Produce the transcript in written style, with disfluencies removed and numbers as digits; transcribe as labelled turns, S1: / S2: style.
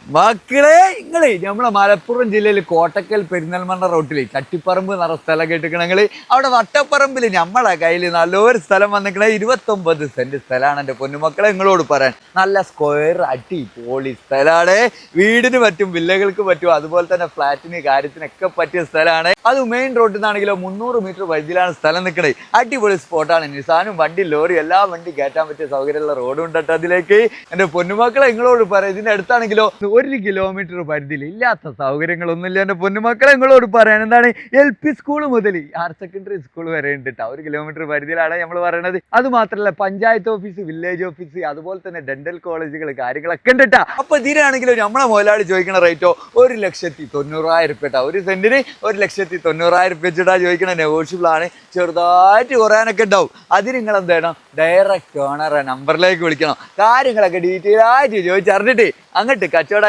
S1: മക്കളെ നിങ്ങളെ നമ്മളെ മലപ്പുറം ജില്ലയിൽ കോട്ടക്കൽ പെരിന്തൽമണ്ണ റോട്ടില് ചട്ടിപ്പറമ്പ് എന്ന സ്ഥലം കേട്ടിക്കണ നിങ്ങള് അവിടെ വട്ടപ്പറമ്പിൽ നമ്മളെ കയ്യിൽ നല്ലൊരു സ്ഥലം വന്നിക്കണേ 29 സെന്റ് സ്ഥലമാണ് എൻ്റെ പൊന്നുമക്കളെ നിങ്ങളോട് പറയാൻ. നല്ല സ്ക്വയർ അടി പോളി സ്ഥലമാണ്. വീടിന് പറ്റും, വില്ലകൾക്ക് പറ്റും, അതുപോലെ തന്നെ ഫ്ലാറ്റിന് കാര്യത്തിനൊക്കെ പറ്റിയ സ്ഥലമാണ്. അത് മെയിൻ റോഡിൽ നിന്നാണെങ്കിലോ 300 മീറ്റർ പരിധിയിലാണ് സ്ഥലം നിൽക്കണേ. അടിപൊളി സ്പോട്ടാണ്. നിസാനും വണ്ടി ലോറി എല്ലാ വണ്ടി കയറ്റാൻ പറ്റിയ സൗകര്യമുള്ള റോഡും ഉണ്ടട്ടോ അതിലേക്ക്. എൻ്റെ പൊന്നുമക്കളെ നിങ്ങളോട് പറയാം, ഇതിൻ്റെ അടുത്താണെങ്കിലോ 1 കിലോമീറ്റർ പരിധിയിൽ ഇല്ലാത്ത സൗകര്യങ്ങളൊന്നുമില്ല. എൻ്റെ പൊന്നുമക്കളെ നിങ്ങളോട് പറയാൻ എന്താണ്, LP സ്കൂൾ മുതൽ ഹയർ സെക്കൻഡറി സ്കൂൾ വരെ ഉണ്ട് കേട്ടോ. 1 കിലോമീറ്റർ പരിധിയിലാണ് നമ്മൾ പറയണത്. അത് മാത്രമല്ല പഞ്ചായത്ത് ഓഫീസ്, വില്ലേജ് ഓഫീസ്, അതുപോലെ തന്നെ ഡെന്റൽ കോളേജുകൾ കാര്യങ്ങളൊക്കെ ഉണ്ട് കേട്ടോ. അപ്പൊ ഇതിനാണെങ്കിലോ നമ്മളെ മുതലാളി ചോദിക്കണ റേറ്റോ 1,90,000 കേട്ടോ. ഒരു സെന്റിന് 1,90,000 വെച്ചിട്ടാ ചോദിക്കണ. നെഗോഷ്യബിൾ ആണ്, ചെറുതായിട്ട് കുറയാനൊക്കെ ഉണ്ടാവും. അതിന് നിങ്ങൾ എന്ത് ചെയ്യണം, ഡയറക്റ്റ് ഓണറെ നമ്പറിലേക്ക് വിളിക്കണം. കാര്യങ്ങളൊക്കെ ഡീറ്റെയിൽ ആയിട്ട് ചോദിച്ചറിഞ്ഞിട്ട് അങ്ങോട്ട് കച്ചവടം